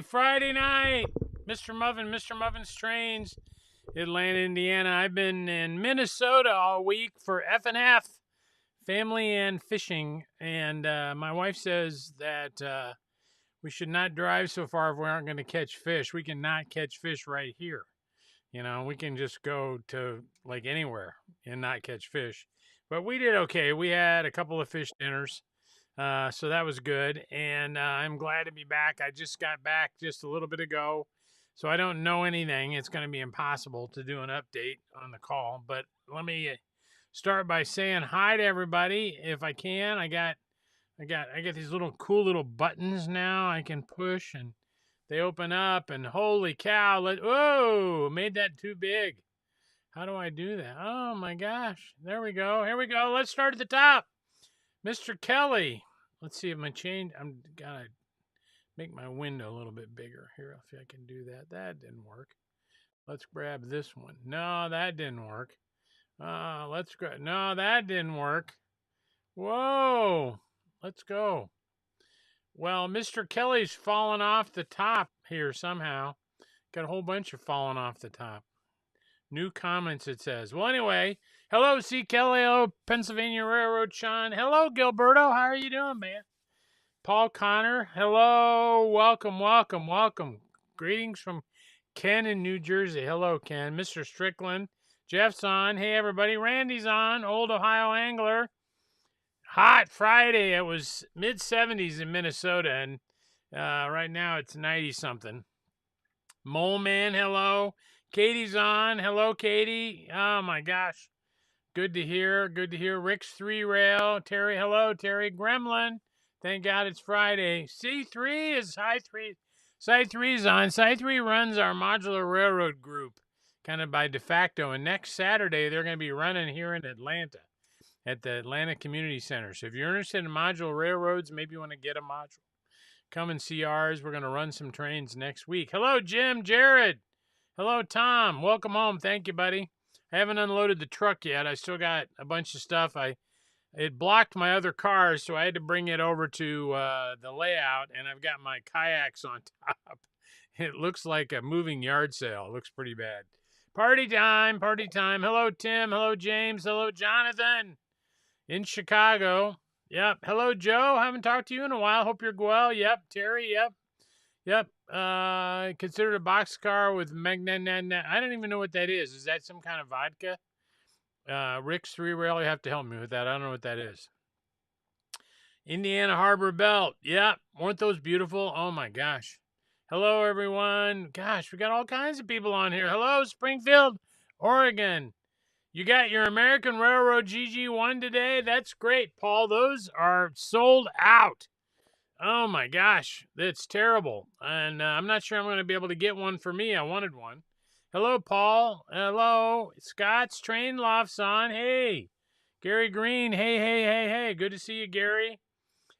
Friday night, Mr. Muffin's Trains, Atlanta, Indiana. I've been in Minnesota all week for F&F, family and fishing, and my wife says that we should not drive so far if we aren't going to catch fish. We cannot catch fish right here. You know, we can just go to like anywhere and not catch fish. But we did okay. We had a couple of fish dinners. So that was good, and I'm glad to be back. I just got back just a little bit ago, so I don't know anything. It's going to be impossible to do an update on the call, but let me start by saying hi to everybody if I can. I got these little cool little buttons now I can push, and they open up, and holy cow! Whoa, made that too big. How do I do that? Oh my gosh! There we go. Here we go. Let's start at the top. Mr. Kelly, let's see if my change. I'm gotta make my window a little bit bigger here. I'll see if I can do that. That didn't work. Let's grab this one. No, that didn't work. Let's grab. No, that didn't work. Whoa, let's go. Well, Mr. Kelly's fallen off the top here somehow. Got a whole bunch of falling off the top. New comments, it says. Well, anyway, hello, C. Kelly. Hello, Pennsylvania Railroad Sean. Hello, Gilberto. How are you doing, man? Paul Connor. Hello. Welcome, welcome, welcome. Greetings from Ken in New Jersey. Hello, Ken. Mr. Strickland. Jeff's on. Hey, everybody. Randy's on. Old Ohio Angler. Hot Friday. It was mid-70s in Minnesota, and right now it's 90-something. Mole Man, hello. Katie's on. Hello, Katie. Oh, my gosh. Good to hear. Good to hear. Rick's 3 Rail. Terry, hello. Terry Gremlin. Thank God it's Friday. C3 is Side 3's on. Side 3 runs our modular railroad group kind of by de facto. And next Saturday, they're going to be running here in Atlanta at the Atlanta Community Center. So if you're interested in modular railroads, maybe you want to get a module, come and see ours. We're going to run some trains next week. Hello, Jim, Jared. Hello, Tom. Welcome home. Thank you, buddy. I haven't unloaded the truck yet. I still got a bunch of stuff. It blocked my other cars, so I had to bring it over to the layout, and I've got my kayaks on top. It looks like a moving yard sale. It looks pretty bad. Party time, party time. Hello, Tim. Hello, James. Hello, Jonathan in Chicago. Yep. Hello, Joe. Haven't talked to you in a while. Hope you're well. Yep. Terry. Yep. Yep. Considered a boxcar with magnet. I don't even know what that is. Is that some kind of vodka? Rick's 3 Rail, you have to help me with that. I don't know what that is. Indiana Harbor Belt. Yep. Weren't those beautiful? Oh my gosh. Hello, everyone. Gosh, we got all kinds of people on here. Hello, Springfield, Oregon. You got your American Railroad GG1 today? That's great, Paul. Those are sold out. Oh my gosh, that's terrible. And I'm not sure I'm going to be able to get one for me. I wanted one. Hello, Paul. Hello. Scott's Train Loft's on. Hey. Gary Green. Hey. Good to see you, Gary.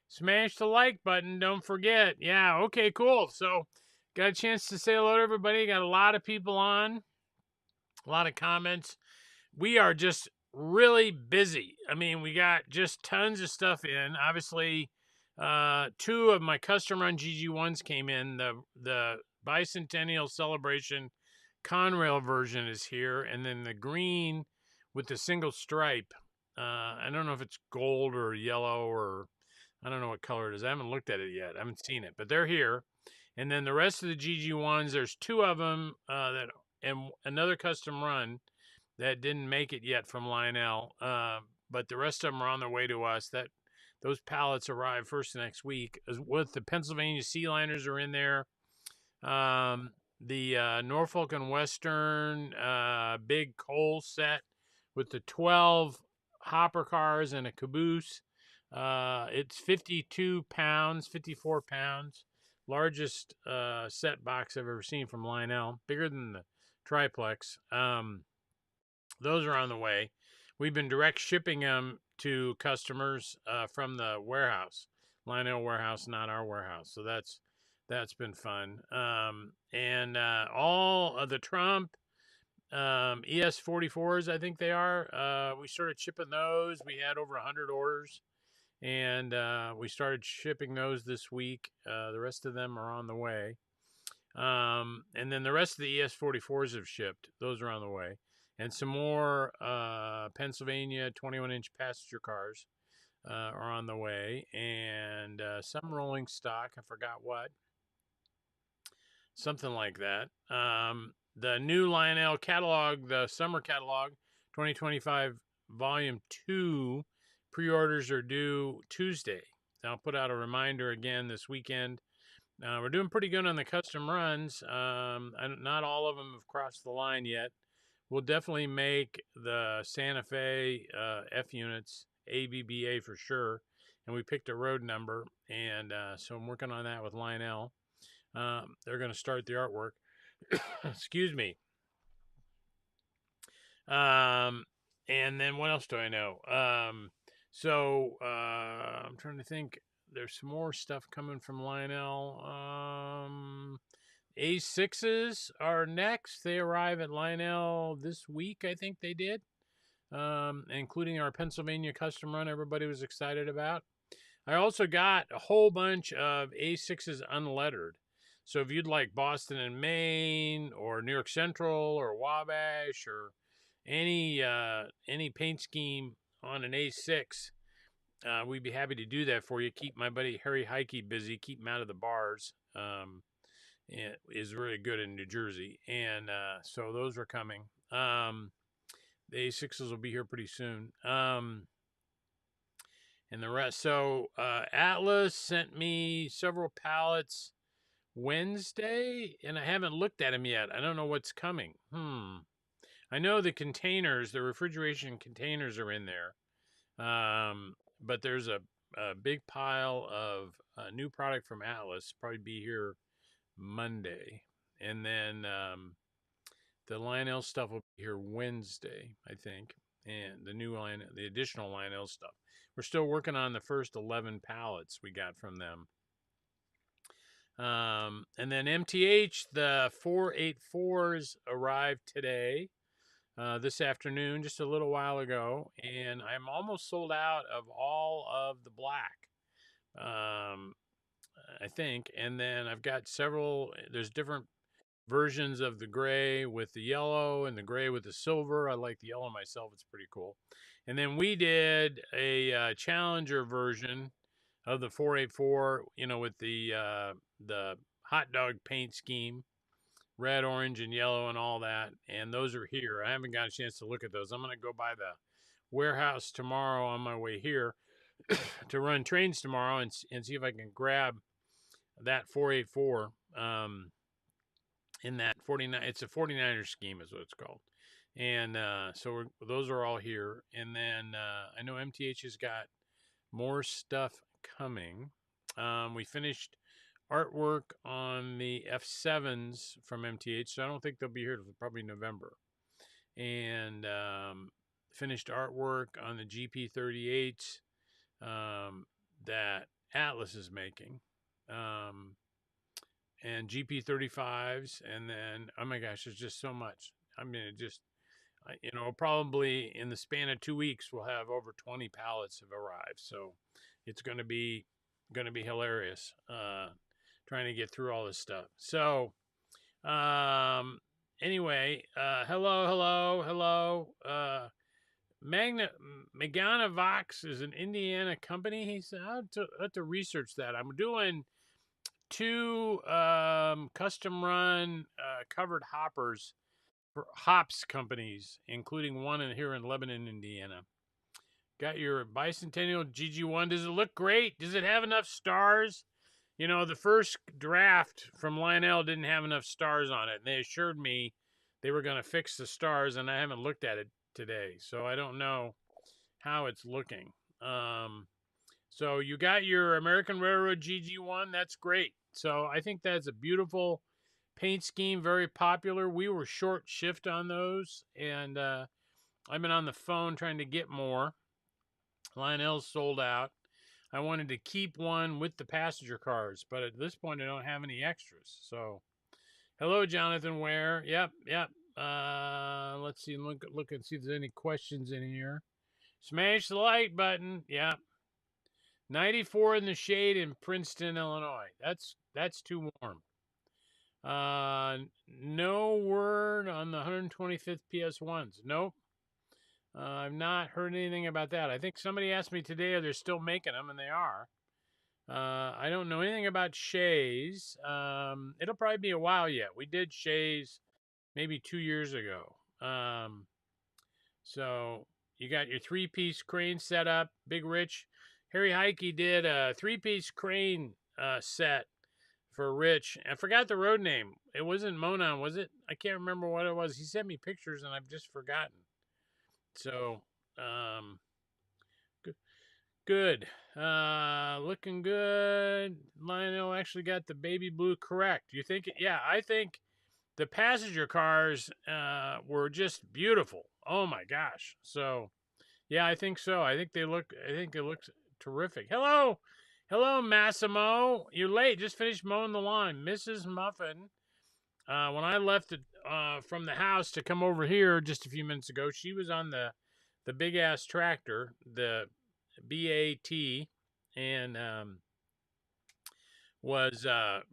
Smash the like button. Don't forget. Yeah, okay, cool. So, got a chance to say hello to everybody. Got a lot of people on. A lot of comments. We are just really busy. I mean, we got just tons of stuff in. Obviously, 2 of my custom run GG1s came in. The bicentennial celebration Conrail version is here, and then the green with the single stripe. I don't know if it's gold or yellow, or I don't know what color it is. I haven't looked at it yet. I haven't seen it, but they're here. And then the rest of the GG1s, there's 2 of them and another custom run that didn't make it yet from Lionel, but the rest of them are on their way to us. Those pallets arrive first next week. With the Pennsylvania Sea Liners are in there. The Norfolk and Western big coal set with the 12 hopper cars and a caboose. It's 52 pounds, 54 pounds. Largest set box I've ever seen from Lionel. Bigger than the triplex. Those are on the way. We've been direct shipping them to customers from the warehouse, Lionel warehouse, not our warehouse. So that's been fun. And all of the Trump ES44s, I think they are. We started shipping those. We had over 100 orders, and we started shipping those this week. The rest of them are on the way. And then the rest of the ES44s have shipped. Those are on the way. And some more Pennsylvania 21-inch passenger cars are on the way. And some rolling stock. I forgot what. Something like that. The new Lionel catalog, the summer catalog, 2025 Volume 2, pre-orders are due Tuesday. I'll put out a reminder again this weekend. We're doing pretty good on the custom runs. Not all of them have crossed the line yet. We'll definitely make the Santa Fe F units ABBA for sure. And we picked a road number. And so I'm working on that with Lionel. They're going to start the artwork. Excuse me. And then what else do I know? So I'm trying to think. There's some more stuff coming from Lionel. A6s are next. They arrive at Lionel this week, I think they did, including our Pennsylvania custom run everybody was excited about. I also got a whole bunch of A6s unlettered. So if you'd like Boston and Maine or New York Central or Wabash or any paint scheme on an A6, we'd be happy to do that for you. Keep my buddy Harry Heike busy. Keep him out of the bars. Is really good in New Jersey. And so those are coming. The A6s will be here pretty soon. And the rest. So Atlas sent me several pallets Wednesday, and I haven't looked at them yet. I don't know what's coming. I know the containers, the refrigeration containers are in there. But there's a big pile of new product from Atlas, probably be here Monday. And then the Lionel stuff will be here Wednesday, I think. And the additional Lionel stuff. We're still working on the first 11 pallets we got from them. And then MTH, the 484s arrived today, this afternoon, just a little while ago, and I'm almost sold out of all of the black, I think. And then I've got there's different versions of the gray with the yellow and the gray with the silver. I like the yellow myself. It's pretty cool. And then we did a Challenger version of the 484, with the hot dog paint scheme, red, orange, and yellow and all that. And those are here. I haven't got a chance to look at those. I'm going to go by the warehouse tomorrow on my way here to run trains tomorrow and see if I can grab that 484 in that 49. It's a 49er scheme is what it's called. And so those are all here. And then I know MTH has got more stuff coming. We finished artwork on the F7s from MTH, so I don't think they'll be here till probably November. And finished artwork on the GP38s that Atlas is making. And GP35s, and then, oh my gosh, there's just so much. I mean, probably in the span of 2 weeks, we'll have over 20 pallets have arrived. So it's going to be hilarious trying to get through all this stuff. So anyway, hello. Magnavox is an Indiana company. He said, I have to research that. I'm doing 2 custom run covered hoppers for hops companies, including one here in Lebanon, Indiana. Got your Bicentennial GG1. Does it look great? Does it have enough stars? You know, the first draft from Lionel didn't have enough stars on it. And they assured me they were going to fix the stars, and I haven't looked at it today. So I don't know how it's looking. So you got your American Railroad GG1. That's great. So I think that's a beautiful paint scheme, very popular. We were short shift on those, and I've been on the phone trying to get more. Lionel's sold out. I wanted to keep one with the passenger cars, but at this point I don't have any extras. So, hello, Jonathan Ware. Yep. Let's see. Look and see if there's any questions in here. Smash the like button. Yep. 94 in the shade in Princeton, Illinois. That's too warm. No word on the 125th PS1s. Nope. I've not heard anything about that. I think somebody asked me today if they're still making them, and they are. I don't know anything about Shays. It'll probably be a while yet. We did Shays maybe 2 years ago. So you got your 3-piece crane set up. Big Rich. Harry Heike did a 3-piece crane set for Rich. I forgot the road name. It wasn't Monon, was it? I can't remember what it was. He sent me pictures, and I've just forgotten. So, good. Looking good. Lionel actually got the baby blue correct. You think? Yeah, I think the passenger cars were just beautiful. Oh my gosh. So, yeah, I think so. I think it looks terrific. Hello, Massimo. You're late. Just finished mowing the lawn, Mrs. Muffin. When I left from the house to come over here just a few minutes ago, she was on the big ass tractor, the BAT, and was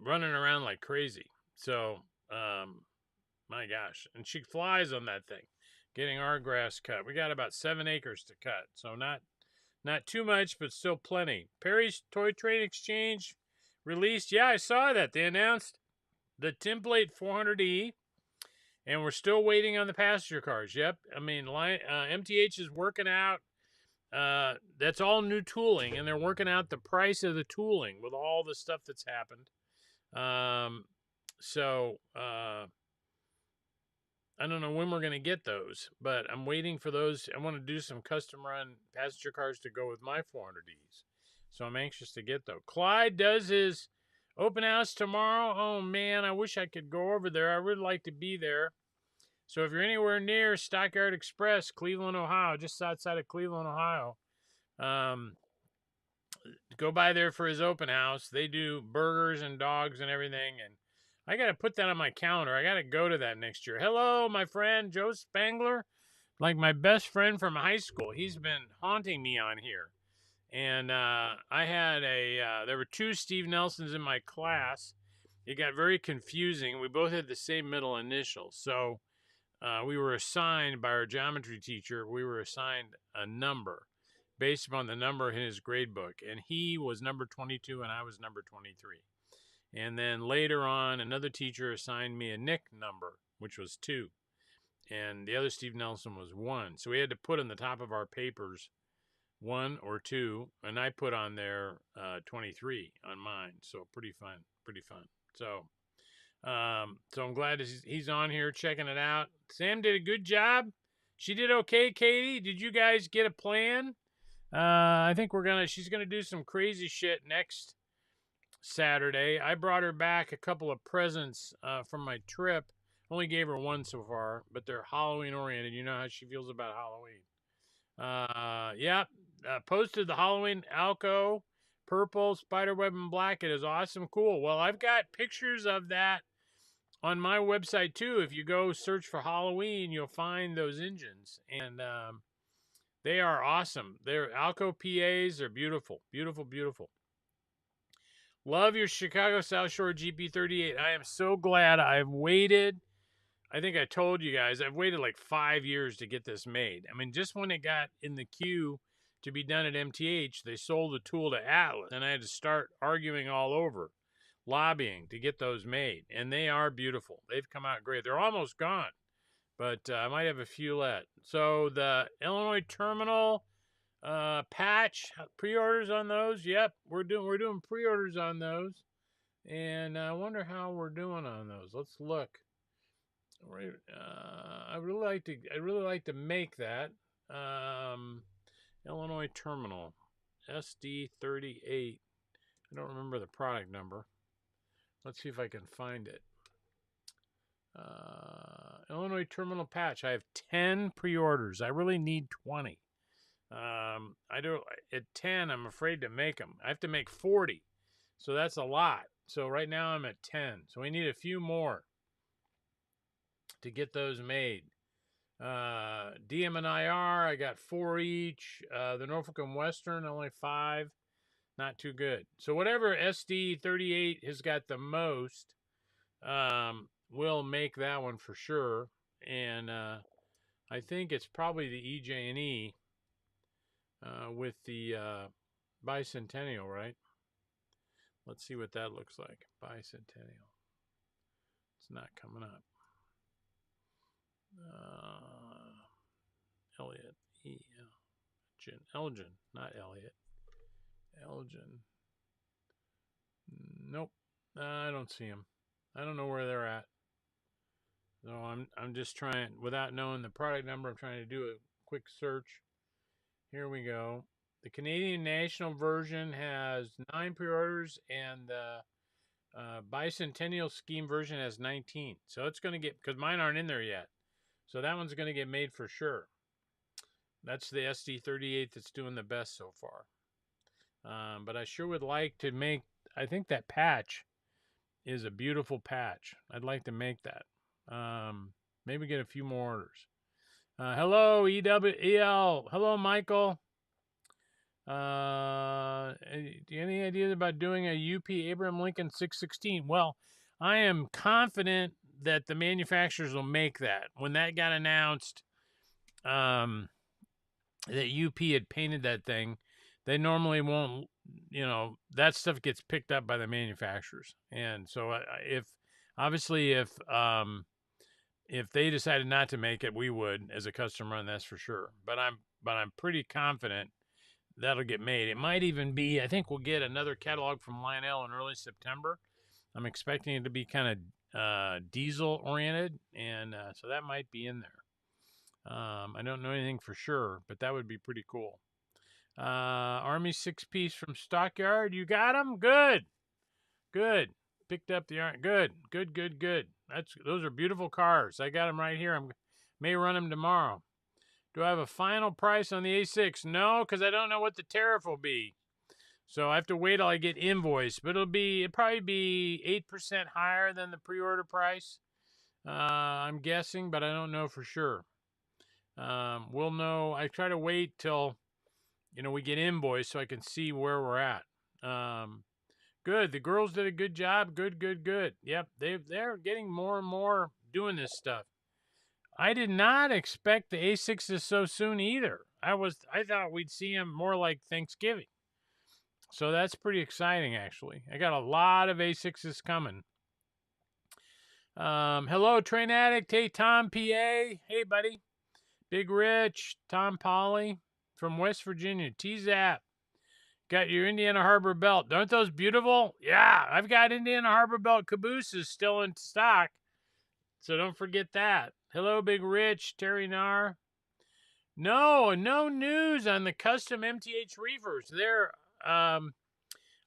running around like crazy. So, my gosh, and she flies on that thing, getting our grass cut. We got about 7 acres to cut, so not too much, but still plenty. Perry's Toy Train Exchange released. Yeah, I saw that. They announced the template 400E, and we're still waiting on the passenger cars. Yep. I mean, MTH is working out. That's all new tooling, and they're working out the price of the tooling with all the stuff that's happened. So I don't know when we're going to get those, but I'm waiting for those. I want to do some custom run passenger cars to go with my 400Es. So I'm anxious to get those. Clyde does his open house tomorrow. Oh, man, I wish I could go over there. I would like to be there. So if you're anywhere near Stockyard Express, Cleveland, Ohio, just outside of Cleveland, Ohio, go by there for his open house. They do burgers and dogs and everything, and I got to put that on my calendar. I got to go to that next year. Hello, my friend, Joe Spangler, like my best friend from high school. He's been haunting me on here. And I had there were 2 Steve Nelsons in my class. It got very confusing. We both had the same middle initials. So we were assigned by our geometry teacher, we were assigned a number based upon the number in his grade book. And he was number 22 and I was number 23. And then later on, another teacher assigned me a Nick number, which was 2. And the other Steve Nelson was 1. So we had to put on the top of our papers 1 or 2, and I put on there 23 on mine. So pretty fun. So so I'm glad he's on here checking it out. Sam did a good job. She did okay. Katie, did you guys get a plan? I think she's gonna do some crazy shit next Saturday. I brought her back a couple of presents from my trip. Only gave her 1 so far, but they're Halloween oriented. You know how she feels about Halloween. Yeah, posted the Halloween Alco purple spiderweb and black. It is awesome, cool. Well, I've got pictures of that on my website too. If you go search for Halloween, you'll find those engines, and they are awesome. They're Alco PAs. They're beautiful. Love your Chicago South Shore GP38. I am so glad I've waited. I think I told you guys, I've waited like 5 years to get this made. I mean, just when it got in the queue to be done at MTH, they sold the tool to Atlas, and I had to start arguing all over, lobbying to get those made. And they are beautiful. They've come out great. They're almost gone, but I might have a few left. So the Illinois Terminal Patch pre-orders on those. Yep, we're doing pre-orders on those, and I wonder how we're doing on those. Let's look. I really like to make that. Illinois terminal, SD38. I don't remember the product number. Let's see if I can find it. Illinois terminal patch. I have 10 pre-orders. I really need 20. I do at 10. I'm afraid to make them. I have to make 40, so that's a lot. So right now I'm at 10. So we need a few more to get those made. DM and IR, I got 4 each. The Norfolk and Western, only 5. Not too good. So whatever SD38 has got the most, we'll make that one for sure. And I think it's probably the EJ&E with the Bicentennial, right? Let's see what that looks like. Bicentennial. It's not coming up. Elliot. Elgin, not Elliot. Elgin. Nope. I don't see him. I don't know where they're at. So I'm just trying, without knowing the product number, I'm trying to do a quick search. Here we go. The Canadian National version has 9 pre-orders, and the Bicentennial Scheme version has 19. So it's going to get, because mine aren't in there yet. So that one's going to get made for sure. That's the SD38 that's doing the best so far. But I sure would like to make, I think that patch is a beautiful patch. I'd like to make that. Maybe get a few more orders. Hello, EWEL. Hello, Michael. Any ideas about doing a UP Abraham Lincoln 616? Well, I am confident that the manufacturers will make that. When that got announced, that UP had painted that thing, they normally won't, that stuff gets picked up by the manufacturers. And so if they decided not to make it, we would as a customer, and that's for sure. But I'm pretty confident that'll get made. It might even be, I think we'll get another catalog from Lionel in early September. I'm expecting it to be kind of diesel oriented, and so that might be in there. I don't know anything for sure, but that would be pretty cool. Army 6-piece from Stockyard. You got them? Good. Picked up the good. Those are beautiful cars. I got them right here. I may run them tomorrow. Do I have a final price on the A6? No, because I don't know what the tariff will be. So I have to wait till I get invoiced. But it'll probably be 8% higher than the pre-order price. I'm guessing, but I don't know for sure. We'll know. I try to wait till we get invoiced so I can see where we're at. Good. The girls did a good job. Good. Yep, they're getting more and more doing this stuff. I did not expect the A6s so soon either. I thought we'd see them more like Thanksgiving. So that's pretty exciting, actually. I got a lot of A6s coming. Hello, Train Addict. Hey, Tom, PA. Hey, buddy. Big Rich, Tom Polly from West Virginia. T-Zap. Got your Indiana Harbor Belt. Aren't those beautiful? Yeah, I've got Indiana Harbor Belt cabooses still in stock. So don't forget that. Hello, Big Rich, Terry Nar. No news on the custom MTH reefers. I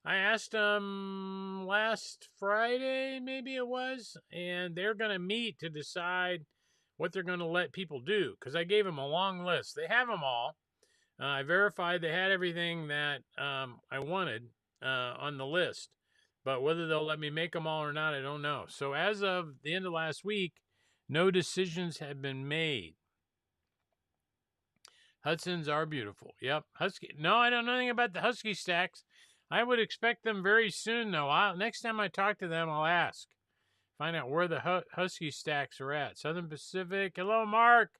asked them last Friday, maybe it was, and they're going to meet to decide what they're going to let people do, because I gave them a long list. They have them all. I verified they had everything that I wanted on the list, but whether they'll let me make them all or not, I don't know. So as of the end of last week, no decisions have been made. Hudsons are beautiful. Yep. Husky. No, I don't know anything about the Husky stacks. I would expect them very soon, though. Next time I talk to them, I'll ask. Find out where the Husky stacks are at. Southern Pacific. Hello, Mark.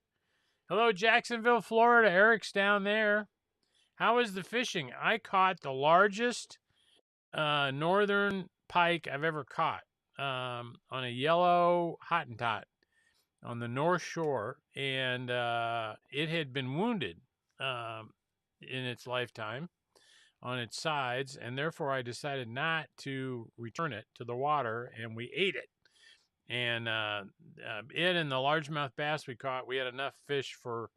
Hello, Jacksonville, Florida. Eric's down there. How is the fishing? I caught the largest northern pike I've ever caught on a yellow Hottentot on the North Shore, and it had been wounded. in its lifetime on its sides, and therefore I decided not to return it to the water, and we ate it. And it and the largemouth bass we caught, we had enough fish for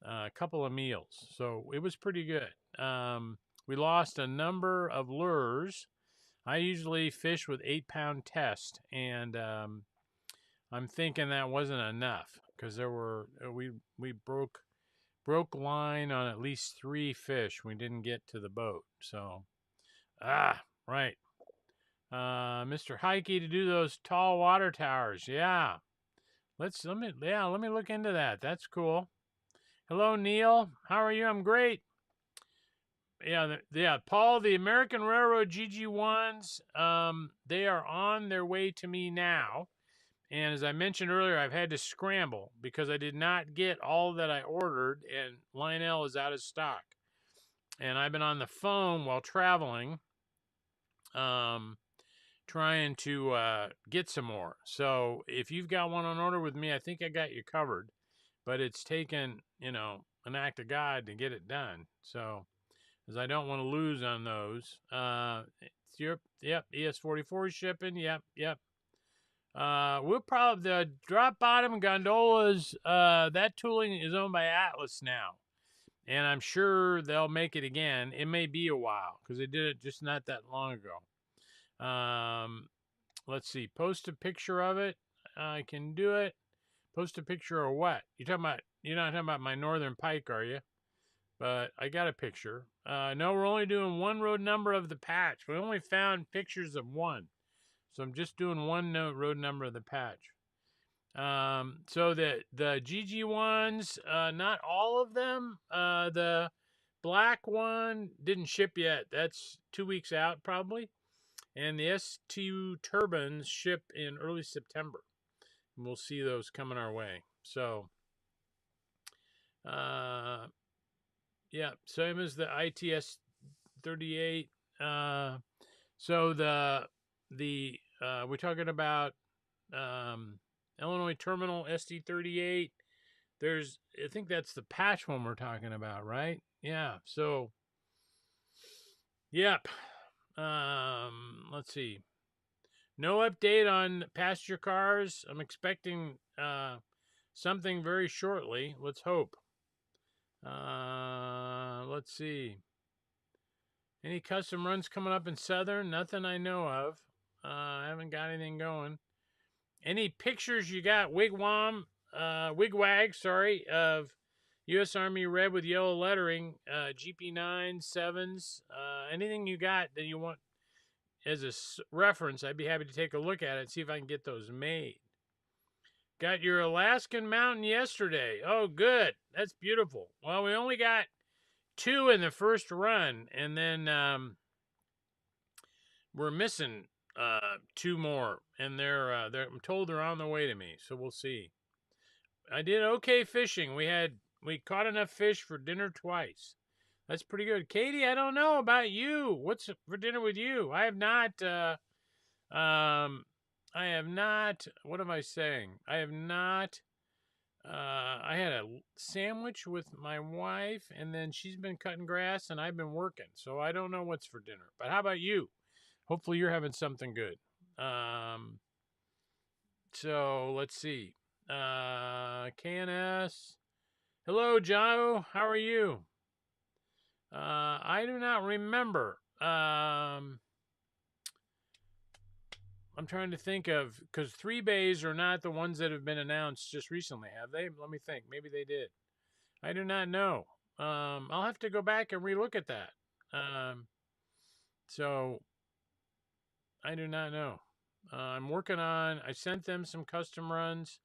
a couple of meals, so it was pretty good. We lost a number of lures. I usually fish with 8-pound test, and I'm thinking that wasn't enough because there were we broke line on at least 3 fish. We didn't get to the boat, so right. Mr. Heike to do those tall water towers. Yeah, let me look into that. That's cool. Hello, Neil. How are you? I'm great. Yeah, Paul, the American Railroad GG1s, they are on their way to me now. And as I mentioned earlier, I've had to scramble because I did not get all that I ordered, and Lionel is out of stock. And I've been on the phone while traveling, trying to get some more. So if you've got one on order with me, I think I got you covered. But it's taken, an act of God to get it done. So, as I don't want to lose on those. Yep, ES44 shipping. Yep. We'll probably, the drop bottom gondolas, that tooling is owned by Atlas now. And I'm sure they'll make it again. It may be a while because they did it just not that long ago. Let's see. Post a picture of it. I can do it. Post a picture of what? You're not talking about my northern pike, are you? But I got a picture. No, we're only doing one road number of the patch. We only found pictures of one. So I'm just doing one road number of the patch. So the GG ones, not all of them. The black one didn't ship yet. That's 2 weeks out probably. And the S2 turbines ship in early September. And we'll see those coming our way. So, yeah, same as the ITS 38. So we're talking about Illinois Terminal SD38. I think that's the patch one we're talking about, right? Yeah. So, yep. Let's see. No update on passenger cars. I'm expecting something very shortly. Let's hope. Let's see. Any custom runs coming up in Southern? Nothing I know of. I haven't got anything going. Any pictures you got? Wigwag, of U.S. Army red with yellow lettering, GP9, 7s, anything you got that you want as a reference, I'd be happy to take a look at it and see if I can get those made. Got your Alaskan mountain yesterday. Oh, good. That's beautiful. Well, we only got 2 in the first run, and then we're missing 2 more, and they're I'm told they're on the way to me, so we'll see. I did okay fishing. We caught enough fish for dinner twice. That's pretty good. Katie, I don't know about you. What's for dinner with you? I have not what am I saying? I have not I had a sandwich with my wife, and then she's been cutting grass, and I've been working. So I don't know what's for dinner. But how about you? Hopefully you're having something good. So let's see. KNS. Hello, Joe. How are you? I do not remember. I'm trying to think of, because 3 bays are not the ones that have been announced just recently, have they? Let me think. Maybe they did. I do not know. I'll have to go back and relook at that. So I do not know. I'm working on. I sent them some custom runs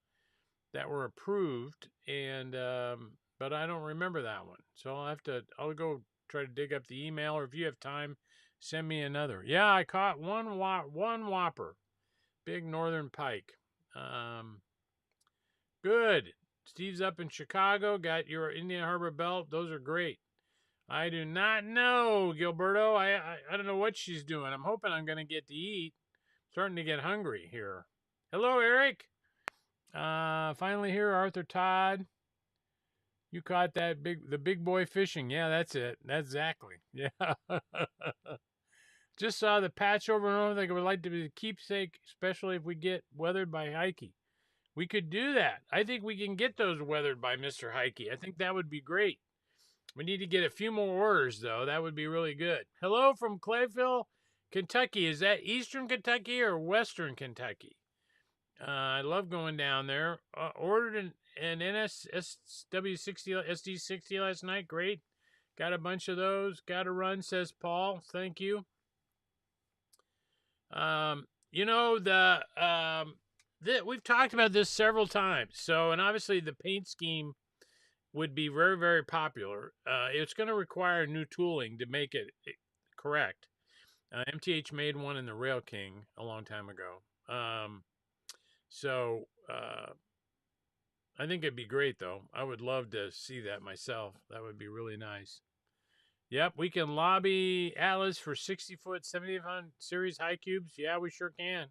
that were approved, and but I don't remember that one. So I'll go try to dig up the email, or if you have time, send me another. Yeah, I caught one whopper, big northern pike. Good. Steve's up in Chicago. Got your Indian Harbor belt. Those are great. I do not know, Gilberto. I don't know what she's doing. I'm hoping I'm going to get to eat. Starting to get hungry here. Hello, Eric. Finally here, Arthur Todd. You caught the big boy fishing. Yeah, that's it. That's exactly. Yeah. Just saw the patch over and over. They would like to be the keepsake, especially if we get weathered by Heike. We could do that. I think we can get those weathered by Mr. Heike. I think that would be great. We need to get a few more orders, though. That would be really good. Hello from Clayville, Kentucky. Is that Eastern Kentucky or Western Kentucky? I love going down there. Ordered an NSSW60 SD60 last night. Great. Got a bunch of those. Got to run, says Paul. Thank you. You know, we've talked about this several times. So, and obviously the paint scheme would be very, very popular. It's going to require new tooling to make it correct. MTH made one in the Rail King a long time ago. So I think it'd be great, though. I would love to see that myself. That would be really nice. Yep, we can lobby Atlas for 60-foot, 75 series high cubes. Yeah, we sure can.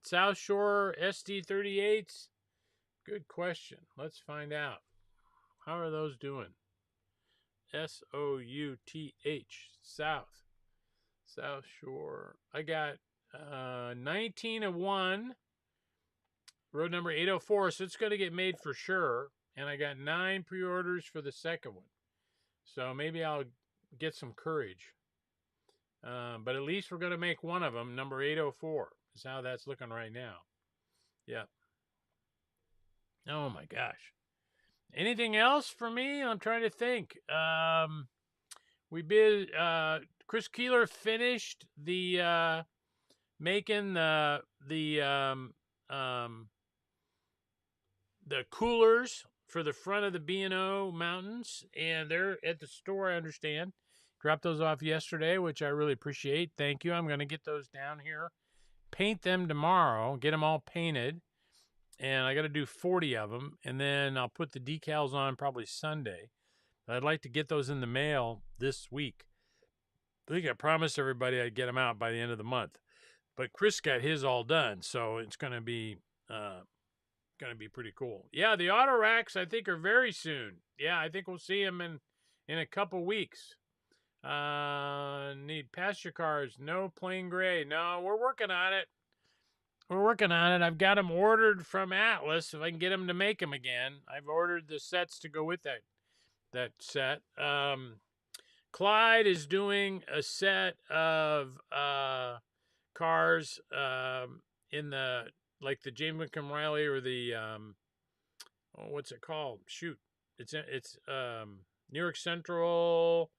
South Shore SD38s. Good question. Let's find out. How are those doing? SOUTH, South. South Shore. I got 19 of one. Road number 804, so it's going to get made for sure. And I got 9 pre-orders for the second one. So maybe I'll get some courage. But at least we're going to make one of them. Number 804 is how that's looking right now. Yeah. Oh, my gosh. Anything else for me? I'm trying to think. Chris Keeler finished the making the coolers for the front of the B&O mountains, and they're at the store, I understand. Dropped those off yesterday, which I really appreciate. Thank you. I'm going to get those down here, paint them tomorrow, get them all painted, and I got to do 40 of them, and then I'll put the decals on probably Sunday. I'd like to get those in the mail this week. I think I promised everybody I'd get them out by the end of the month, but Chris got his all done, so it's going to be pretty cool. Yeah, the auto racks I think are very soon. Yeah, I think we'll see them in a couple weeks. Need pasture cars. No plain gray. No, we're working on it. I've got them ordered from Atlas if I can get them to make them again. I've ordered the sets to go with that set. Clyde is doing a set of cars in the like the James Whitcomb Riley or the what's it called? Shoot, it's New York Central.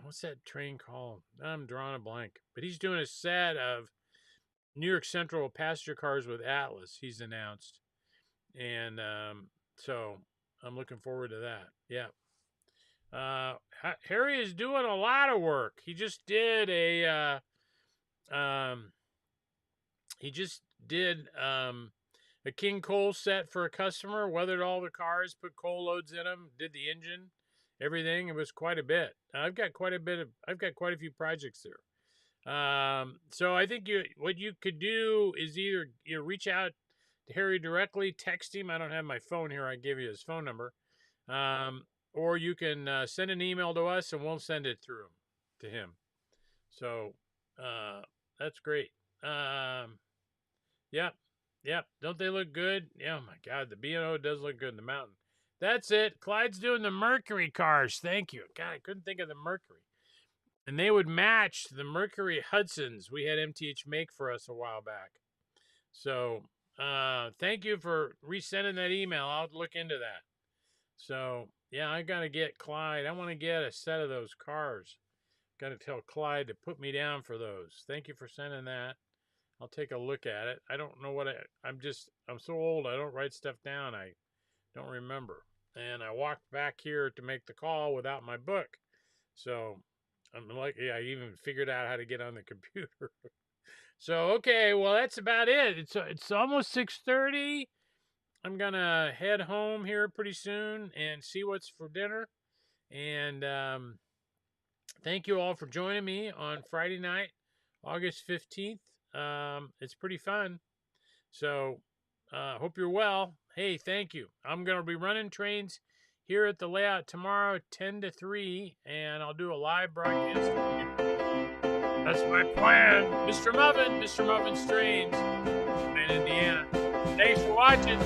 What's that train called? I'm drawing a blank. But he's doing a set of New York Central passenger cars with Atlas. He's announced, and so I'm looking forward to that. Yeah. Harry is doing a lot of work. He just did a King Cole set for a customer, weathered all the cars, put coal loads in them, did the engine, everything. It was quite a bit. I've got quite a few projects there. So I think what you could do is either reach out to Harry directly, text him. I don't have my phone here. I gave you his phone number. Or you can send an email to us and we'll send it through to him. So that's great. Yep. Don't they look good? Yeah, oh my God, the B&O does look good in the mountain. That's it. Clyde's doing the Mercury cars. Thank you. God, I couldn't think of the Mercury. And they would match the Mercury Hudsons we had MTH make for us a while back. So thank you for resending that email. I'll look into that. So, yeah, I got to get Clyde. I want to get a set of those cars. Got to tell Clyde to put me down for those. Thank you for sending that. I'll take a look at it. I don't know what I'm so old. I don't write stuff down. I don't remember. And I walked back here to make the call without my book. So I'm lucky I even figured out how to get on the computer. So, okay, well, that's about it. It's almost 6:30. I'm going to head home here pretty soon and see what's for dinner. And thank you all for joining me on Friday night, August 15th. It's pretty fun. So Hope you're well. Hey, thank you. I'm going to be running trains here at the layout tomorrow, 10 to 3, and I'll do a live broadcast. That's my plan. Mr. Muffin, Mr. Muffin's Trains in Indiana. Thanks for watching.